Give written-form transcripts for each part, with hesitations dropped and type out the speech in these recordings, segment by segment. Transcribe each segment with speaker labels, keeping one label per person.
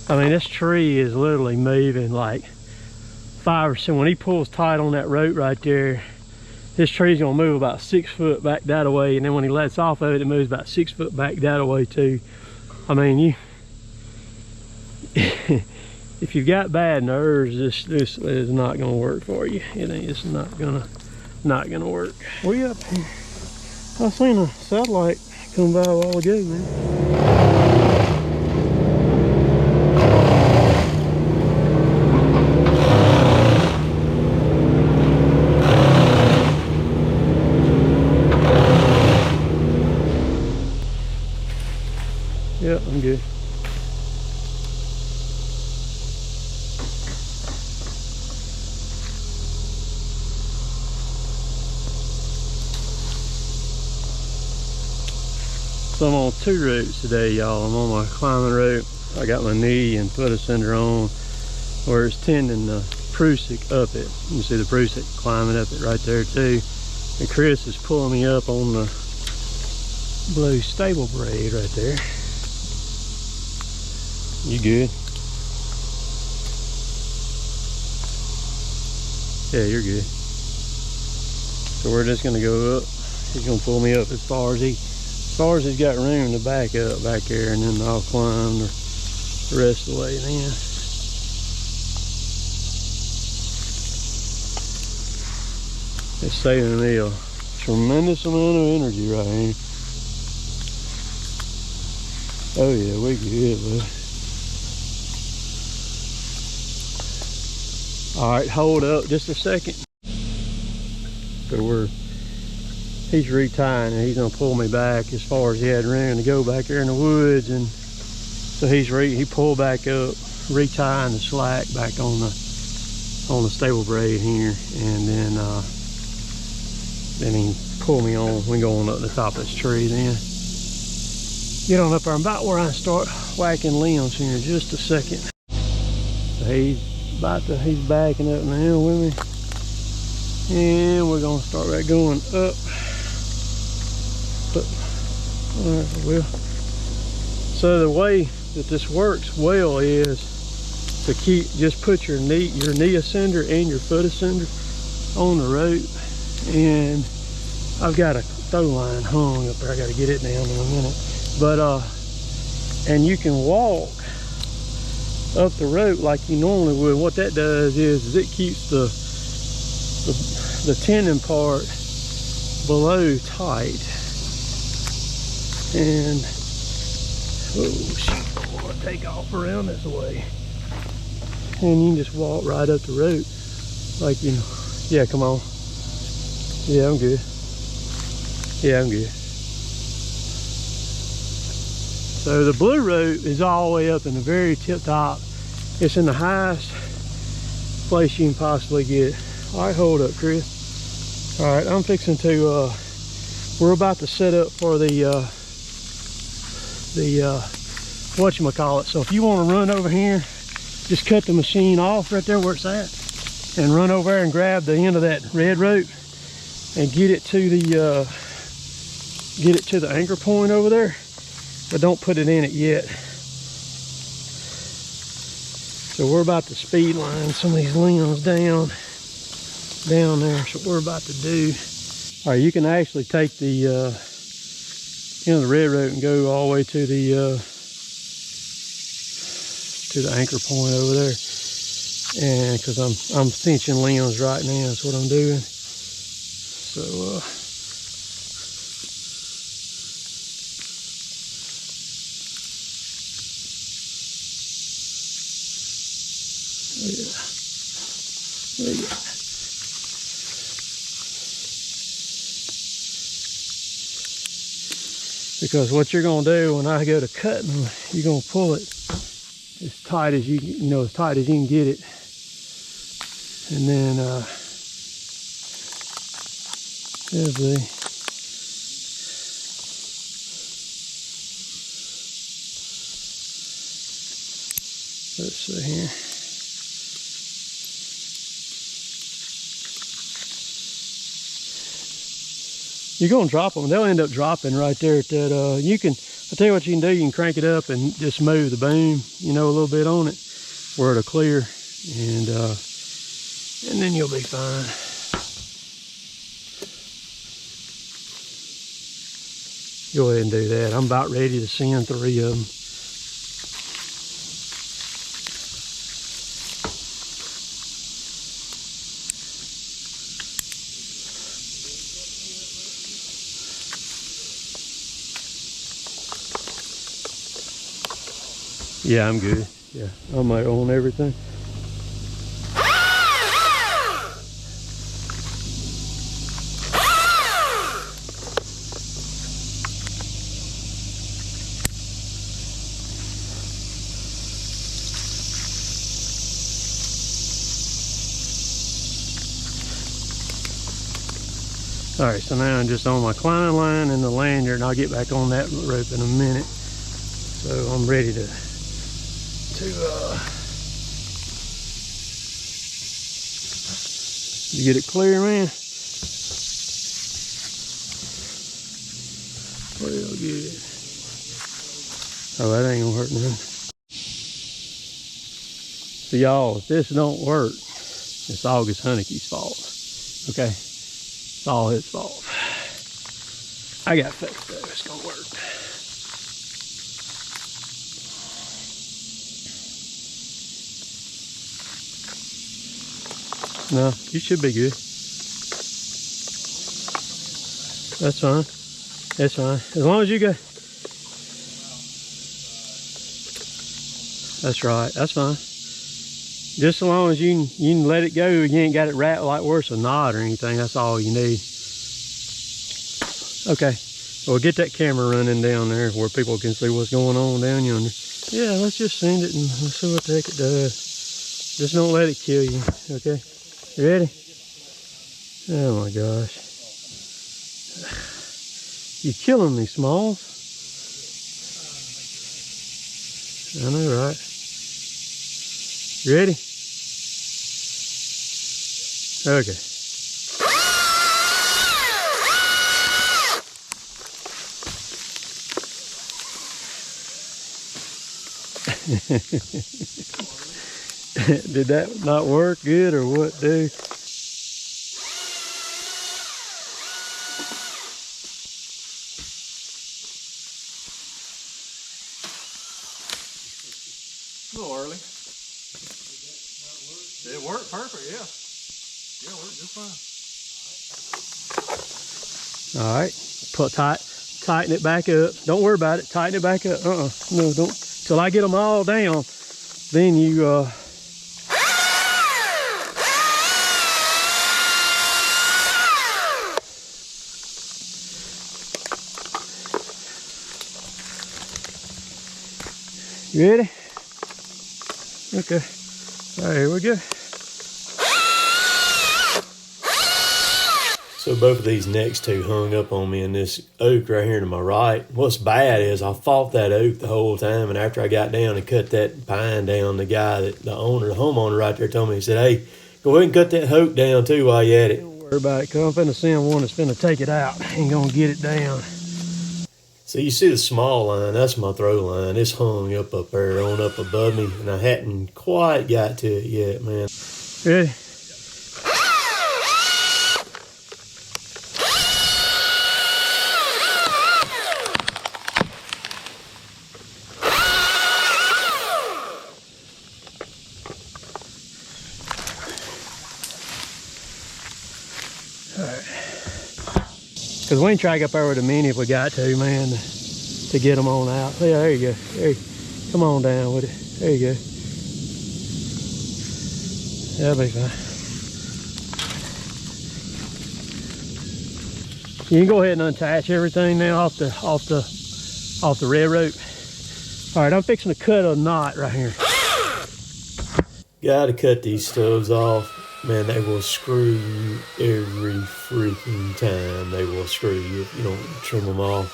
Speaker 1: I mean, this tree is literally moving like 5 or 7. When he pulls tight on that rope right there, this tree's gonna move about 6 foot back that way, and then when he lets off of it, it moves about 6 foot back that way too. I mean, you if you've got bad nerves, this is not gonna work for you. It's not gonna work. We up here. I seen a satellite come by a while ago, man. Yep, I'm good. So I'm on 2 ropes today, y'all. I'm on my climbing rope. I got my knee and foot ascender on where it's tending the prusik up it. You can see the prusik climbing up it right there too. And Chris is pulling me up on the blue stable braid right there. You good? Yeah, you're good. So we're just gonna go up. He's gonna pull me up as far as he's got room to back up back there, and then I'll climb the rest of the way then. It's saving me a tremendous amount of energy right here. Oh yeah, we good, bud. All right, hold up just a second. So he's retying, and he's gonna pull me back as far as he had room to go back there in the woods, and so he pulled back up, retying the slack back on the stable braid here, and then he pulled me on. We go on up the top of this tree then. Get on up there. I'm about where I start whacking limbs here in just a second. So he's backing up now with me, and we're gonna start right going up. But alright, well, so the way that this works well is to just put your knee ascender and your foot ascender on the rope, and I've got a throw line hung up there. I got to get it down in a minute, but and you can walk up the rope like you normally would. What that does is it keeps the tendon part below tight. And oh shit, I want to take off around this way, and you can just walk right up the rope like, you know. Yeah, come on. Yeah, I'm good. Yeah, I'm good. So the blue rope is all the way up in the very tip top. It's in the highest place you can possibly get. All right, hold up, Chris. All right, I'm fixing to we're about to set up for the whatchamacallit. So if you want to run over here, just cut the machine off right there where it's at, and run over there and grab the end of that red rope and get it to the anchor point over there, but don't put it in it yet. So we're about to speed line some of these limbs down there. So what we're about to do. All right, you can actually take the the red rope and go all the way to the anchor point over there, and because I'm cinching limbs right now, that's what I'm doing. So yeah. Because what you're gonna do when I go to cutting them, you're gonna pull it as tight as you can get it, and then let's see here. You're gonna drop them. They'll end up dropping right there at that. I tell you what you can do, you can crank it up and just move the boom, you know, a little bit on it where it'll clear, and then you'll be fine. Go ahead and do that. I'm about ready to send 3 of them. Yeah, I'm good. Yeah, I'm on everything. All right, so now I'm just on my climb line and the lanyard, and I'll get back on that rope in a minute. So I'm ready to you get it clear, man. Real good. Oh, that ain't gonna hurt nothing. So y'all, if this don't work, it's August Hunicke's fault. Okay? It's all his fault. I got faith though, it's gonna work. No, you should be good. That's fine. That's fine. As long as you go. That's right. That's fine. Just as long as you can let it go. You ain't got it wrapped like worse a knot or anything. That's all you need. Okay. Well, get that camera running down there where people can see what's going on down yonder. Yeah, let's just send it and let's see what the heck it does. Just don't let it kill you. Okay. You ready? Oh my gosh. You're killing me, Smalls. I know, right? You ready? Okay. Did that not work good or what, dude? A little early. It worked perfect, yeah. Yeah, it worked just fine. All right, tighten it back up. Don't worry about it. Tighten it back up. No, don't. Till I get them all down, then you You ready? Okay. All right, here we go. So both of these next two hung up on me in this oak right here to my right. What's bad is I fought that oak the whole time, and after I got down and cut that pine down, the homeowner right there told me, he said, hey, go ahead and cut that oak down too while you're at it. Don't worry about it, cause I'm finna send one that's finna take it out and gonna get it down. So you see the small line, that's my throw line. It's hung up there on up above me, and I hadn't quite got to it yet, man. Ready? Because we can track up there with a mini if we got to, man, to get them on out. Yeah, there you go. Come on down with it. There you go. That'll be fine. You can go ahead and unattach everything now off the red rope. All right, I'm fixing to cut a knot right here. Gotta cut these stubs off. Man, they will screw you every freaking time. They will screw you if you don't trim them off.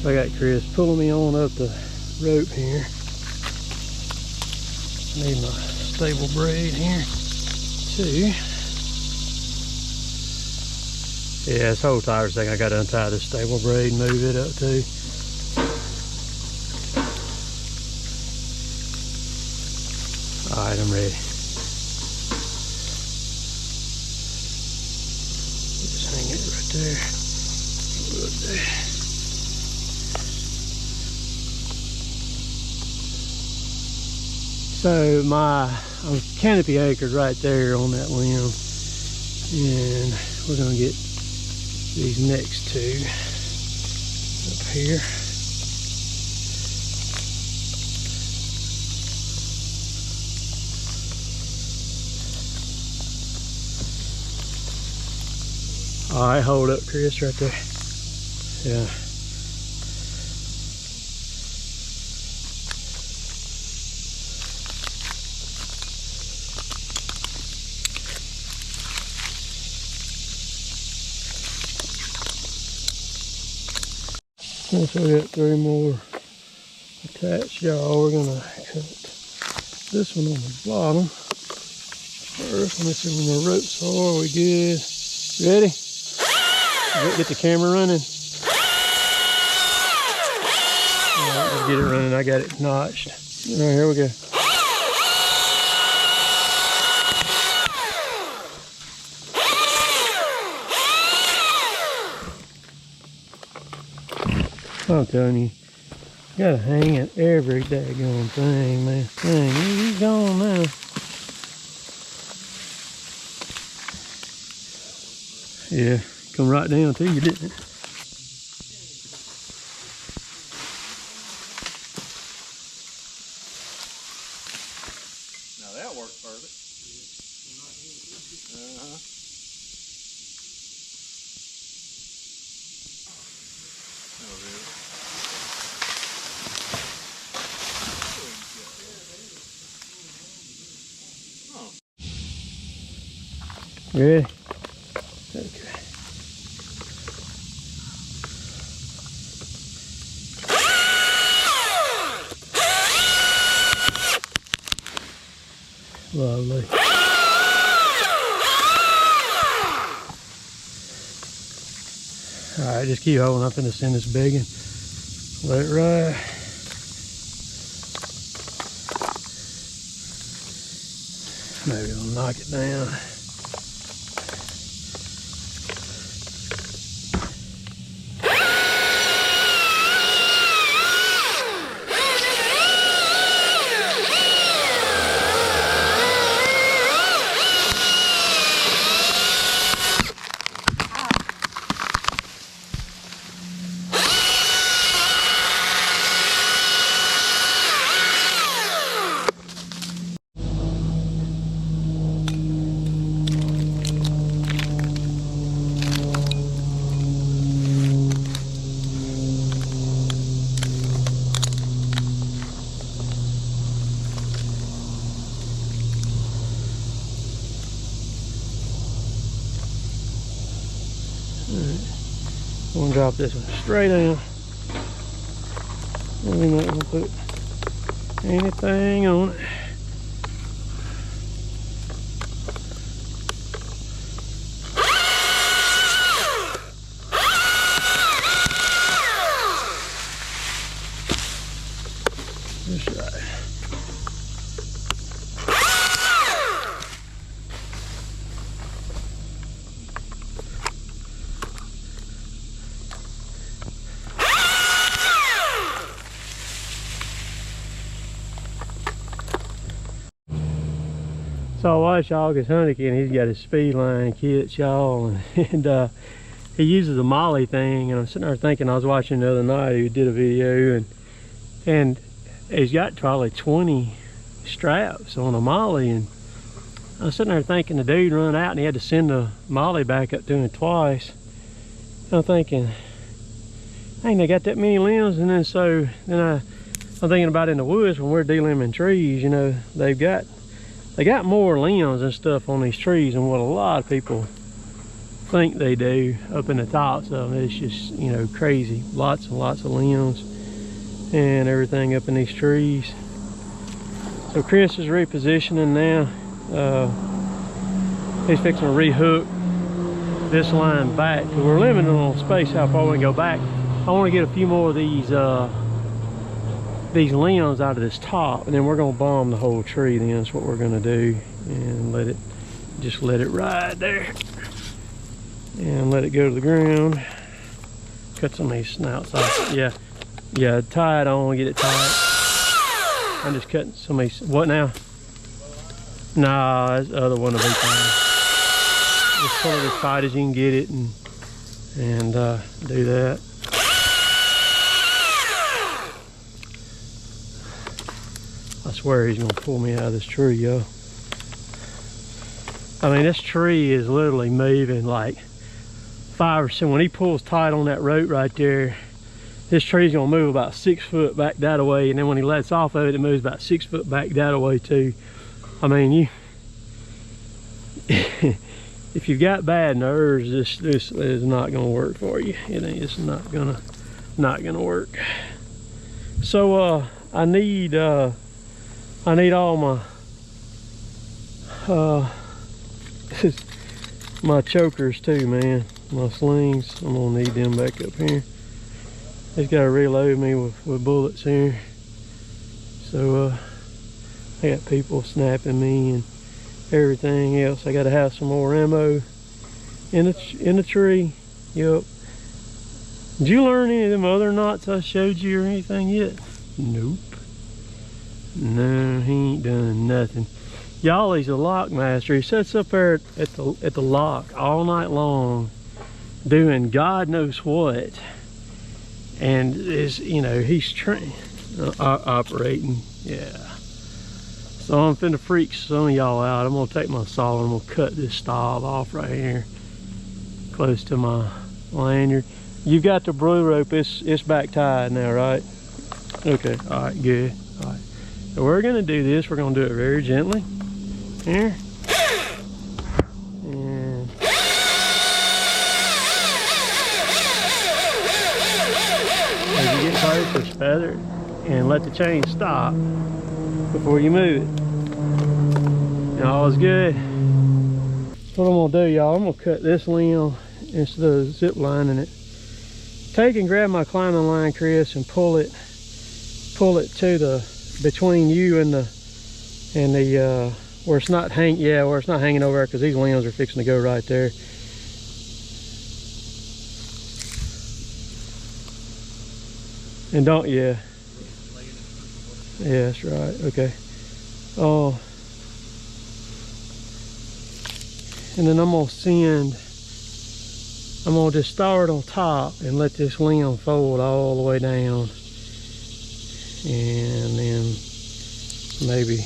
Speaker 1: I got Chris pulling me on up the rope here. Need my stable braid here too. Yeah, this whole tire thing, I got to untie this stable braid and move it up too. All right, I'm ready. Just hang it right there. So my canopy anchored right there on that limb, and we're gonna get these next two up here. All right, hold up, Chris, right there. Yeah. So we got 3 more attached, y'all. We're gonna cut this one on the bottom first. Let me see where my ropes are. We good? Ready? Get the camera running. All right, let's get it running. I got it notched. All right, here we go. I'm telling you, you gotta hang it every daggone thing, man. Dang, he's gone now. Yeah, come right down to you, didn't it?
Speaker 2: Now that works perfect.
Speaker 1: Ready? Okay. Lovely. All right, just keep holding up in the send this big and let it ride. Maybe we'll knock it down. I'm gonna drop this one straight down. And we're not gonna put anything on it. Just right. So I watched August Hunicke, and he's got his speed line kits, y'all, and he uses a molly thing, and I'm sitting there thinking, I was watching the other night, he did a video, and he's got probably 20 straps on a molly, and I was sitting there thinking the dude run out and he had to send the molly back up to him twice. I'm thinking, dang, they got that many limbs. And then I'm thinking about in the woods when we're delimbing trees, you know, they got more limbs and stuff on these trees than what a lot of people think they do up in the tops of them. It's just, you know, crazy. Lots and lots of limbs and everything up in these trees. So Chris is repositioning now. He's fixing to rehook this line back, because we're limited on space how far we can go back. I want to get a few more of these limbs out of this top, and then we're gonna bomb the whole tree. Then that's what we're gonna do, and just let it ride there, and let it go to the ground. Cut some of these snouts off. Yeah, tie it on, get it tight. I'm just cutting some of these. What now? Nah, that's the other one will be fine. Just pull it as tight as you can get it, and do that. I swear he's gonna pull me out of this tree, yo. I mean, this tree is literally moving like 5 or 7. When he pulls tight on that rope right there, this tree's gonna move about 6 foot back that way, and then when he lets off of it, it moves about 6 foot back that way too. I mean, if you've got bad nerves, this is not gonna work for you. It's not gonna work. So I need all my chokers too, man. My slings, I'm gonna need them back up here. Just gotta reload me with bullets here. So I got people snapping me and everything else. I gotta have some more ammo in the tree. Yep. Did you learn any of them other knots I showed you or anything yet? Nope. No, he ain't done nothing. Y'all, he's a lock master. He sits up there at the lock all night long, doing God knows what, and he's trained operating. Yeah. So I'm finna freak some of y'all out. I'm gonna take my saw and I'm gonna cut this style off right here, close to my lanyard. You've got the blue rope. It's back tied now, right? Okay. All right. Good. All right. So we're gonna do this. We're gonna do it very gently. Here. And as you get close, just feather it and let the chain stop before you move it. And all is good. That's what I'm gonna do, y'all. I'm gonna cut this limb instead of zip lining it. Take and grab my climbing line, Chris, and pull it to the between you and the where it's not hanging over there, because these limbs are fixing to go right there. And don't, yeah, that's right. Okay. Oh, and then I'm gonna just start on top and let this limb fold all the way down, and then maybe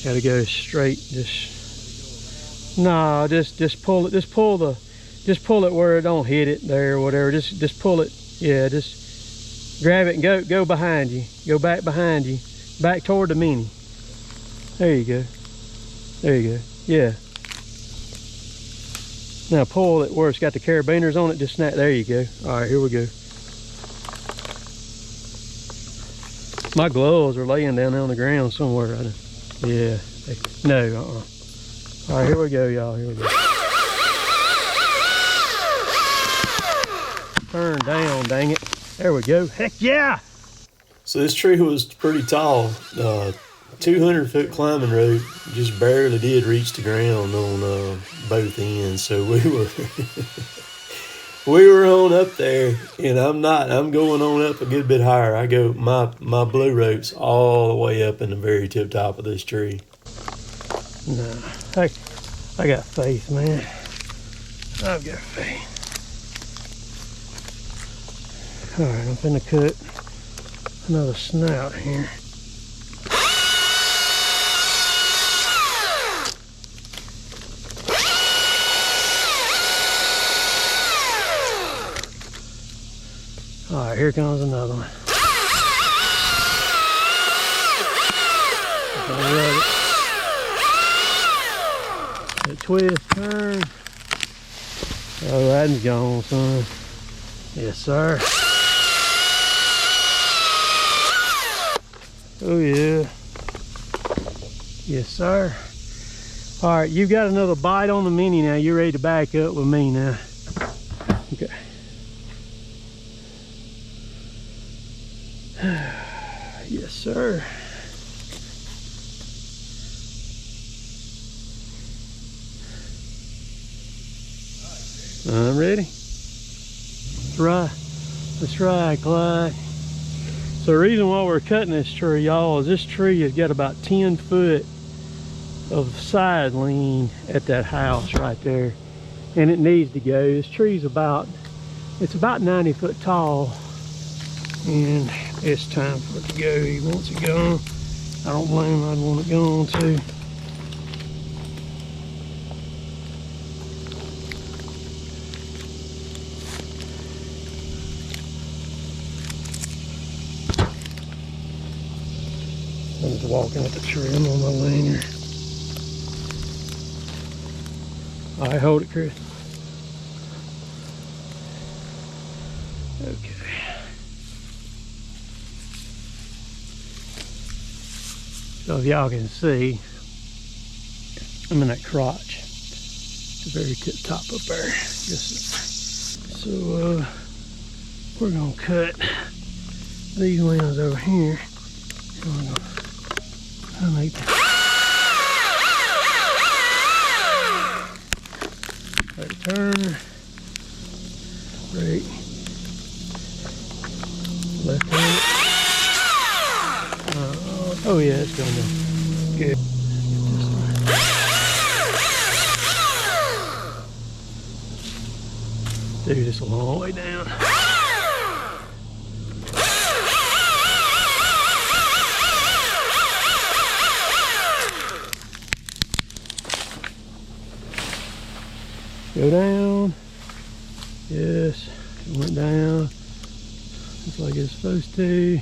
Speaker 1: gotta go straight. Just pull it. Just pull it where it don't hit it there or whatever. Just pull it. Yeah, just grab it and go behind you. Go back behind you, back toward the mini. There you go. There you go. Yeah. Now pull it where it's got the carabiners on it. Just snap. There you go. All right, here we go. My gloves are laying down there on the ground somewhere. Yeah. No. All right, here we go, y'all. Here we go. Turn down, dang it. There we go. Heck yeah! So this tree was pretty tall. 200-foot climbing rope, just barely did reach the ground on both ends. So we were on up there, and I'm going on up a good bit higher. I go, my blue rope's all the way up in the very tip top of this tree. No, I got faith, man. I've got faith. All right, I'm finna cut another snout here. All right, here comes another one. That twist, turn. Oh, that's gone, son. Yes, sir. Oh, yeah. Yes, sir. All right, you've got another bite on the Mini now. You're ready to back up with me now. Okay. Yes, sir. I'm ready. That's right. That's right, Clyde. So the reason why we're cutting this tree, y'all, is this tree has got about 10 foot of side lean at that house right there. And it needs to go. This tree's it's about 90 foot tall. And it's time for it to go. He wants it gone. I don't blame him, I'd want it gone too. I'm just walking at the trim on my lanyard. All right, hold it, Chris. Okay. So if y'all can see, I'm in that crotch, the very tip top up there. Yes, so we're gonna cut these limbs over here. And we're gonna make that. Right turn, right, left hand. Oh yeah, it's going to good. Dude, it's a long way down. Go down. Yes, it went down. Just like it's supposed to.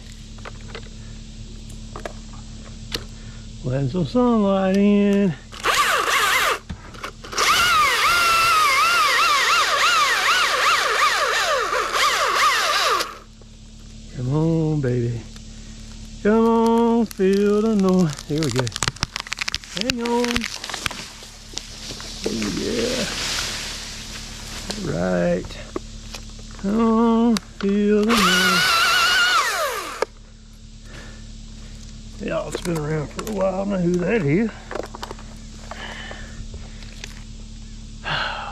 Speaker 1: Letting some sunlight in. Come on, baby. Come on, feel the noise. Here we go. Hang on. Oh, yeah. Right. Come on, feel the noise. Y'all, it's been around for a while. I know who that is.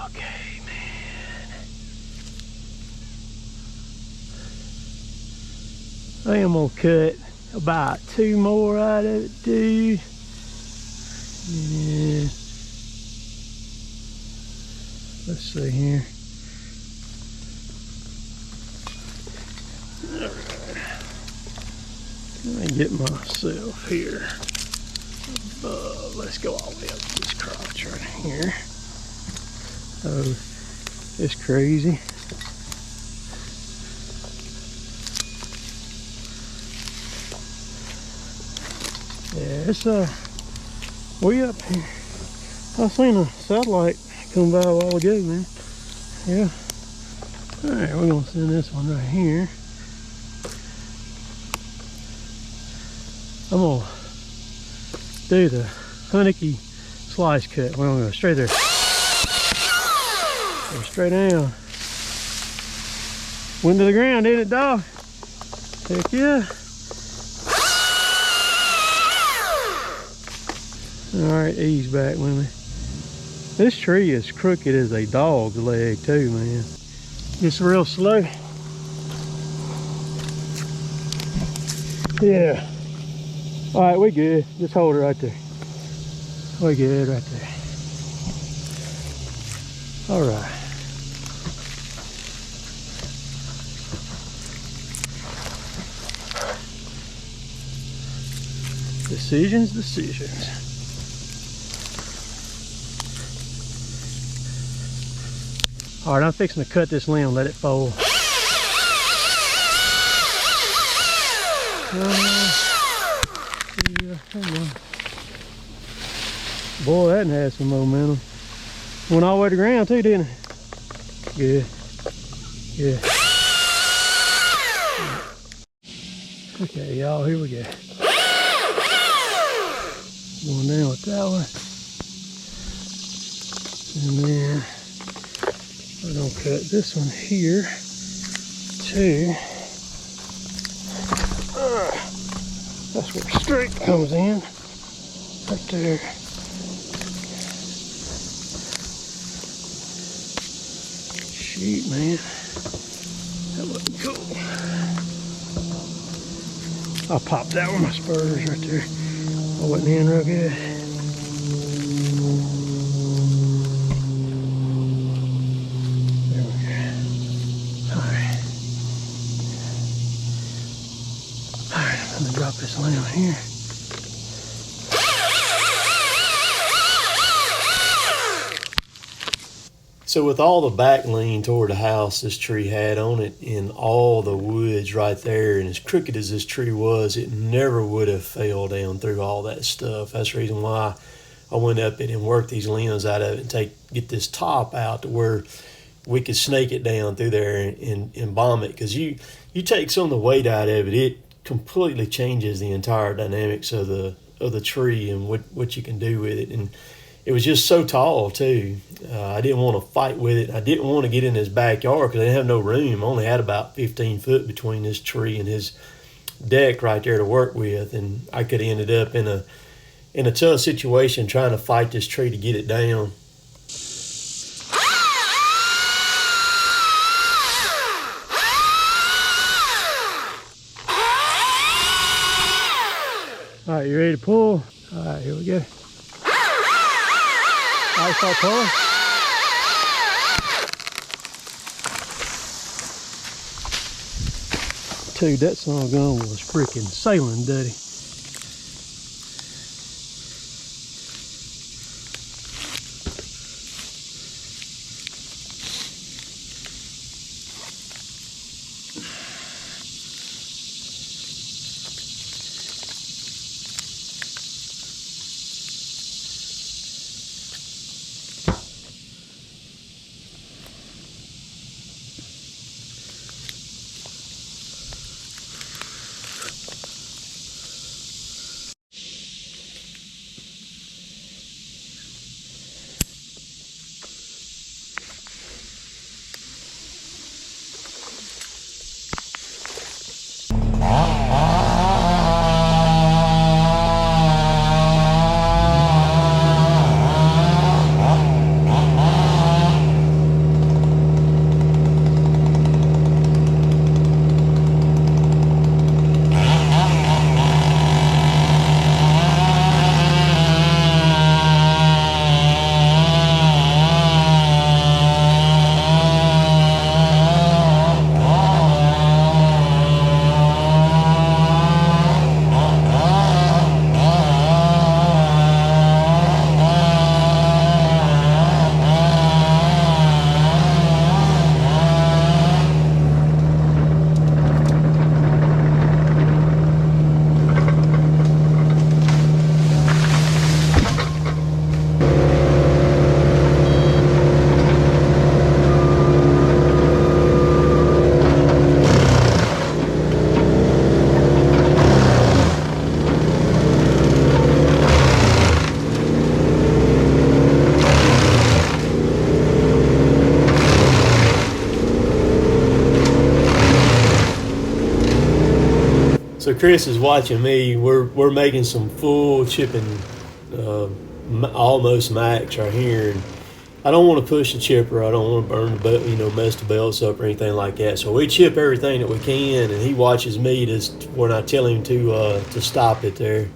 Speaker 1: Okay, man. I am gonna cut about 2 more out of it, dude. Yeah. Let's see here. Let me get myself here. Let's go all the way up to this crotch right here. Oh, it's crazy. Yeah, it's way up here. I seen a satellite come by a while ago, man. Yeah. All right, we're gonna send this one right here. I'm gonna do the Hunicke slice cut. We're gonna go straight there. Go straight down. Went to the ground, didn't it, dog? Heck yeah. Alright, ease back with me. This tree is crooked as a dog's leg too, man. It's real slow. Yeah. Alright, we good. Just hold it right there. We good right there. Alright. Decisions. Alright, I'm fixing to cut this limb, let it fold. Come on. Boy, that had some momentum. Went all the way to the ground too, didn't it? Good. Good. Okay, y'all, here we go. Going down with that one. And then we're gonna cut this one here too. That's where straight comes in, right there. Shoot, man, that wasn't cool. I popped that with my spurs right there. I wasn't in real good. There we go. Alright. Alright, I'm gonna drop this limb here. So with all the back lean toward the house this tree had on it and all the woods right there, and as crooked as this tree was, it never would have fell down through all that stuff. That's the reason why I went up it and worked these limbs out of it and get this top out to where we could snake it down through there and bomb it. Because you take some of the weight out of it, it completely changes the entire dynamics of the tree and what you can do with it. And it was just so tall too. I didn't want to fight with it. I didn't want to get in his backyard because I didn't have no room. I only had about 15 foot between this tree and his deck right there to work with, and I could have ended up in a tough situation trying to fight this tree to get it down. All right, you ready to pull? All right, here we go. I start pulling. Dude, that son of a gun was freaking sailing dirty. So Chris is watching me. We're making some full chipping, almost max right here. And I don't want to push the chipper. I don't want to burn the belt, mess the belts up or anything like that. So we chip everything that we can, and he watches me when I tell him to stop it there.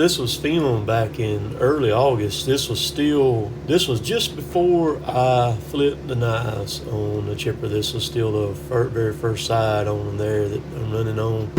Speaker 1: this was filmed back in early August. This was just before I flipped the knives on the chipper. This was still the very first side on there that I'm running on.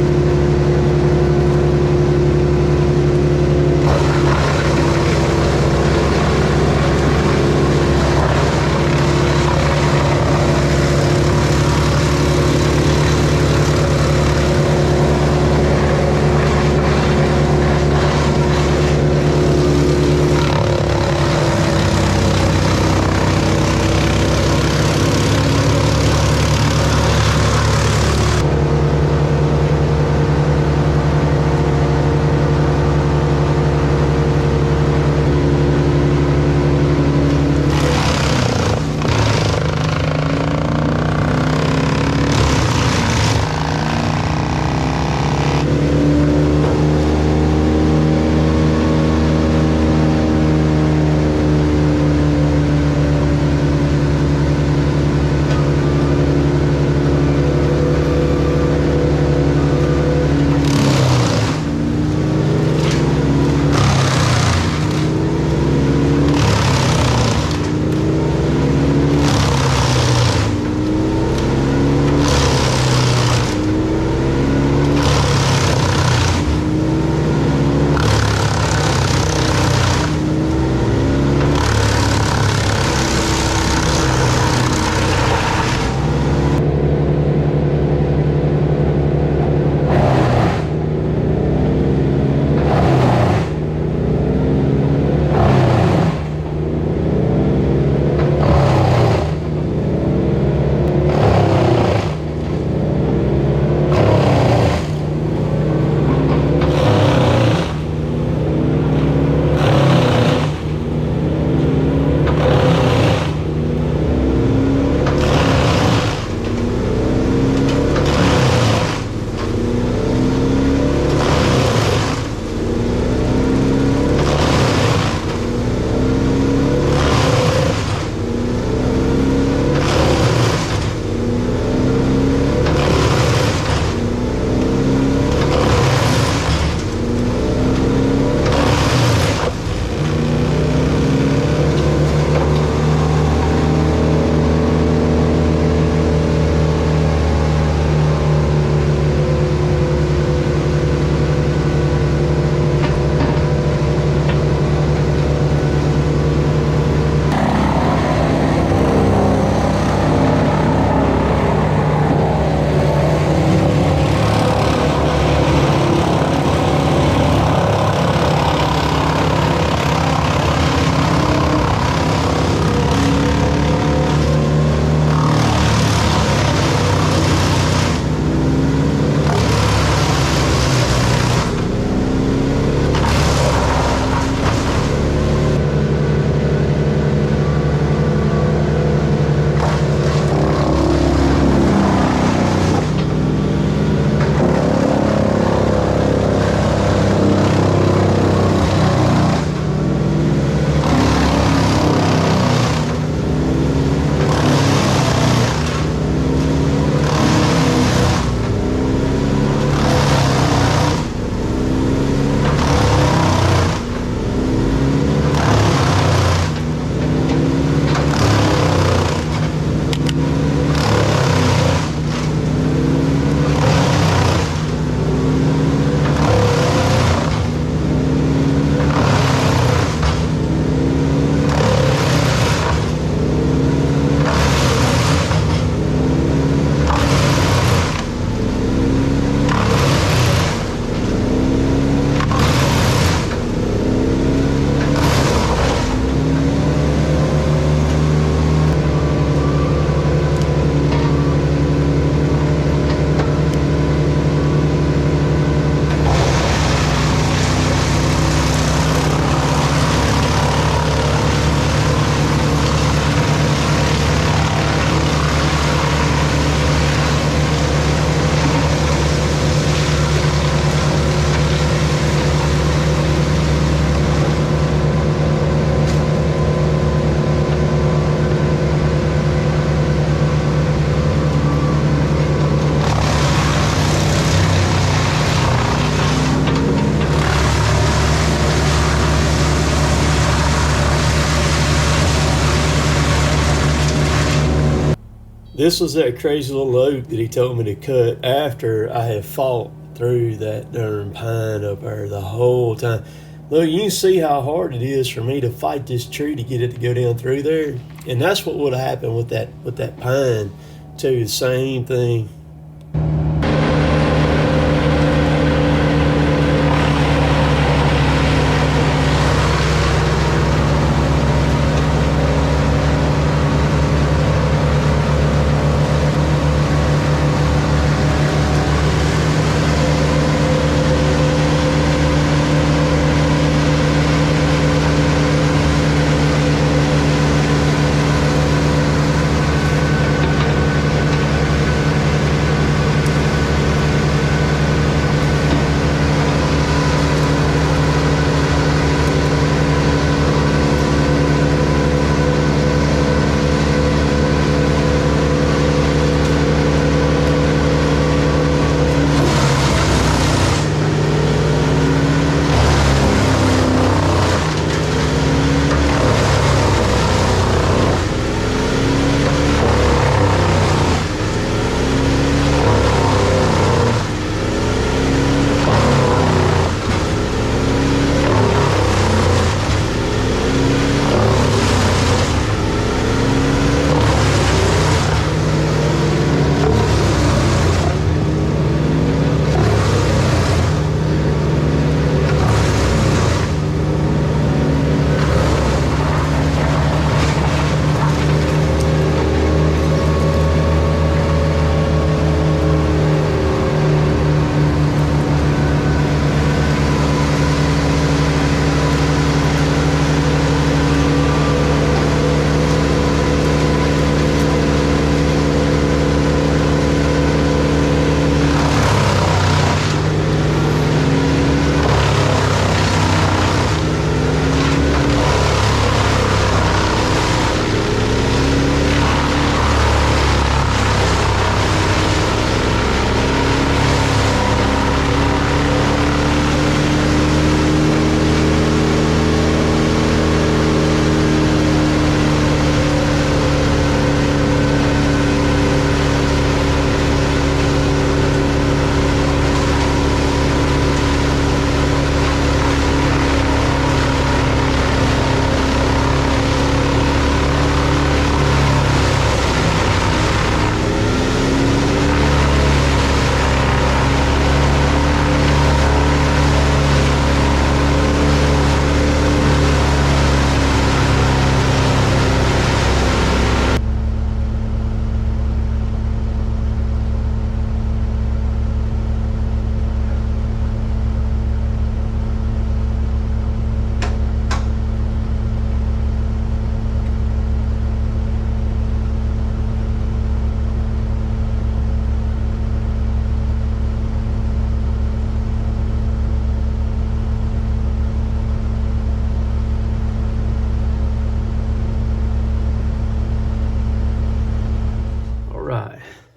Speaker 1: This was that crazy little oak that he told me to cut after I had fought through that darn pine up there the whole time. Look, you can see how hard it is for me to fight this tree to get it to go down through there. And that's what would have happened with that pine too, the same thing.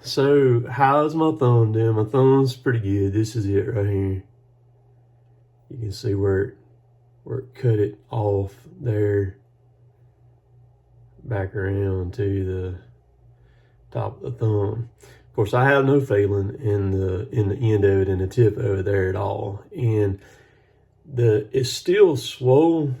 Speaker 1: So how's my thumb doing? My thumb's pretty good. This is it right here. You can see where it cut it off there, back around to the top of the thumb. Of course, I have no feeling in the end of it and the tip over there at all, and it's still swole,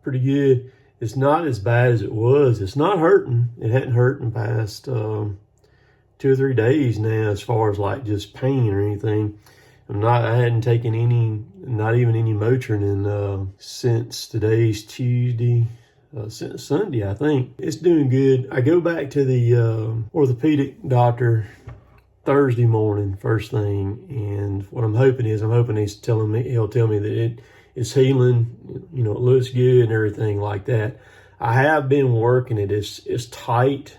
Speaker 1: pretty good. It's not as bad as it was. It's not hurting. It hadn't hurt in the past 2 or 3 days now, as far as like just pain or anything. I hadn't taken any, not even any Motrin since today's Tuesday, since Sunday, I think. It's doing good. I go back to the orthopedic doctor Thursday morning, first thing, and what I'm hoping he'll tell me that it's healing, you know, it looks good and everything like that. I have been working it. It's tight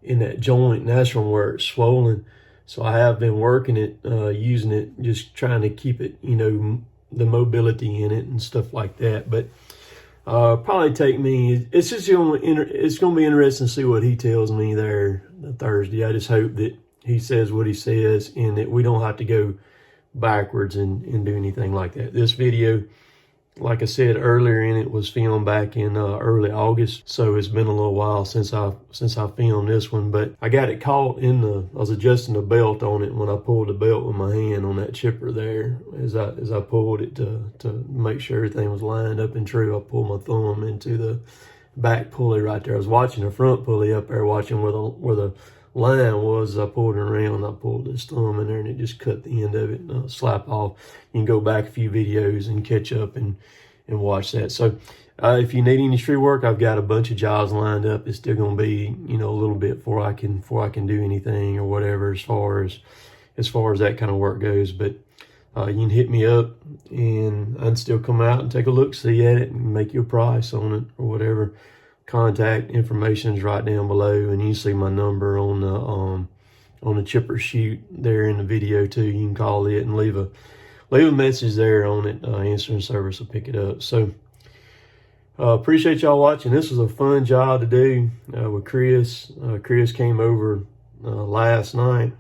Speaker 1: in that joint, and that's from where it's swollen. So I have been working it, using it, just trying to keep it, you know, the mobility in it and stuff like that. But probably take me, it's going to be interesting to see what he tells me there Thursday. I just hope that he says what he says and that we don't have to go backwards and do anything like that. This video like I said earlier in it, was filmed back in early August, so it's been a little while since I filmed this one. But I got it caught in I was adjusting the belt on it when I pulled the belt with my hand on that chipper there. As I pulled it to make sure everything was lined up and true, I pulled my thumb into the back pulley right there. I was watching the front pulley up there, watching where the line was. As I pulled it around, I pulled this thumb in there and it just cut the end of it, slap off. You can go back a few videos and catch up and watch that. So if you need any street work, I've got a bunch of jobs lined up. It's still going to be, you know, a little bit before I can do anything or whatever as far as that kind of work goes. But you can hit me up and I'd still come out and take a look, see at it, and make you a price on it or whatever. Contact information is right down below, and you can see my number on the chipper sheet there in the video too. You can call it and leave a message there on it. Answering service will pick it up. So appreciate y'all watching. This was a fun job to do with Chris. Chris came over last night.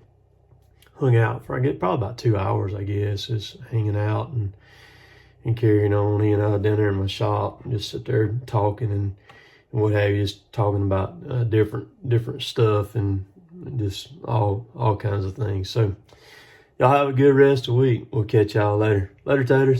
Speaker 1: Hung out for probably about 2 hours, I guess, just hanging out and carrying on. He and I down there in my shop, just sit there talking and what have you, just talking about different stuff and just all kinds of things. So y'all have a good rest of the week. We'll catch y'all later. Later, taters.